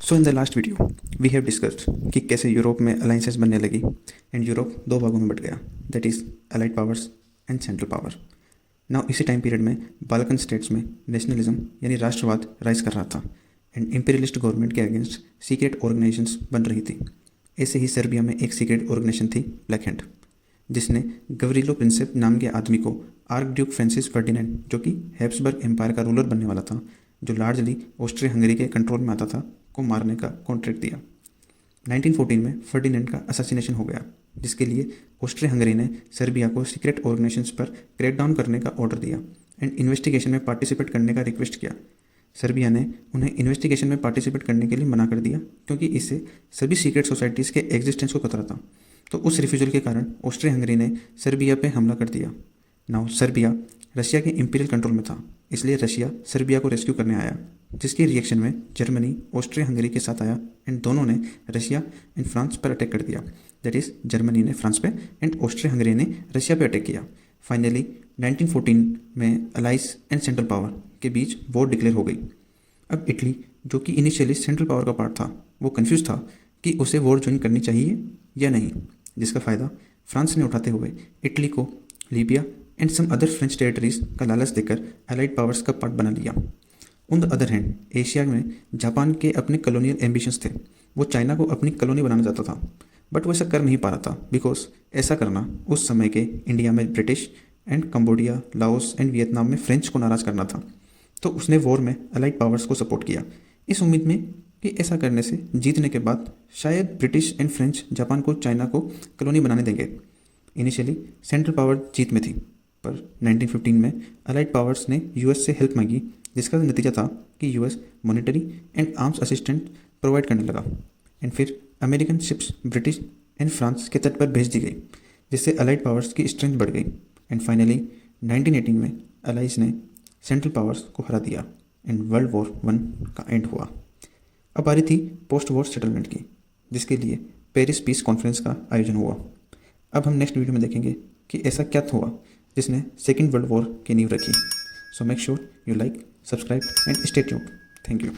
So in the last video we have discussed कि कैसे Europe में अलाइंसेस बनने लगी एंड यूरोप दो भागों में बट गया, that is allied powers and central power. Now इसी टाइम पीरियड में बाल्कन स्टेट्स में नेशनलिज्म यानी राष्ट्रवाद राइज कर रहा था एंड इंपीरियलिस्ट गवर्नमेंट के अगेंस्ट सीक्रेट ऑर्गेनाइजेशंस बन रही थी। ऐसे ही सर्बिया में एक सीक्रेट ऑर्गेनाइजेशन थी ब्लैक हैंड, जिसने गवरीलो प्रिंसेप नाम के आदमी को आर्क ड्यूक फ्रांसिस फर्डिनेंड, जो कि हैब्सबर्ग एम्पायर का रूलर बनने वाला था, जो लार्जली ऑस्ट्रिया हंगरी के कंट्रोल में आता था, को मारने का कॉन्ट्रैक्ट दिया। 1914 में फर्डिनेंड का असैसिनेशन हो गया, जिसके लिए ऑस्ट्रिया हंगरी ने सर्बिया को सीक्रेट ऑर्गेनाइजेशंस पर क्रैकडाउन करने का ऑर्डर दिया एंड इन्वेस्टिगेशन में पार्टिसिपेट करने का रिक्वेस्ट किया। सर्बिया ने उन्हें इन्वेस्टिगेशन में पार्टिसिपेट करने के लिए मना कर दिया, क्योंकि इससे सभी सीक्रेट सोसाइटीज़ के एग्जिस्टेंस को खतरा था। तो उस रिफ्यूजल के कारण ऑस्ट्रिया हंगरी ने सर्बिया पे हमला कर दिया। नाउ सर्बिया रशिया के इंपीरियल कंट्रोल में था, इसलिए रशिया सर्बिया को रेस्क्यू करने आया, जिसके रिएक्शन में जर्मनी ऑस्ट्रिया हंगरी के साथ आया एंड दोनों ने रशिया एंड फ्रांस पर अटैक कर दिया। दैट इज़ जर्मनी ने फ्रांस पे एंड ऑस्ट्रिया हंगरी ने रशिया पे अटैक किया। फाइनली 1914 में अलाइज एंड सेंट्रल पावर के बीच वॉर डिक्लेयर हो गई। अब इटली, जो कि इनिशियली सेंट्रल पावर का पार्ट था, वो कन्फ्यूज था कि उसे वॉर ज्वाइन करनी चाहिए या नहीं, जिसका फ़ायदा फ्रांस ने उठाते हुए इटली को Libya and some other French territories का लालच देकर अलाइड पावर्स का पार्ट बना लिया। On the other hand Asia में जापान के अपने कॉलोनियल एम्बिशंस थे। वो चाइना को अपनी कॉलोनी बनाना चाहता था, बट वो ऐसा कर नहीं पा रहा था, बिकॉज ऐसा करना उस समय के इंडिया में British and Cambodia, Laos and Vietnam में फ्रेंच को नाराज़ करना था। तो उसने वॉर में अलाइड पावर्स को सपोर्ट किया, इस उम्मीद में कि ऐसा करने से जीतने के बाद शायद ब्रिटिश एंड फ्रेंच जापान को चाइना को कॉलोनी बनाने देंगे। इनिशियली सेंट्रल पावर जीत में थी, पर 1915 में अलाइड पावर्स ने यूएस से हेल्प मांगी, जिसका नतीजा था कि US monetary and arms assistant provide करने लगा एंड फिर American ships British and France के तट पर भेज दी गई, जिससे अलाइड पावर्स की स्ट्रेंथ बढ़ गई एंड फाइनली 1918 में अलाइज ने सेंट्रल पावर्स को हरा दिया एंड वर्ल्ड वॉर 1 का एंड हुआ। अब आ रही थी पोस्ट वॉर सेटलमेंट की, जिसके लिए पेरिस पीस कॉन्फ्रेंस का आयोजन हुआ। अब हम नेक्स्ट वीडियो में देखेंगे कि ऐसा क्या हुआ जिसने सेकेंड वर्ल्ड वॉर की नींव रखी। So make sure you like, subscribe and stay tuned. Thank you.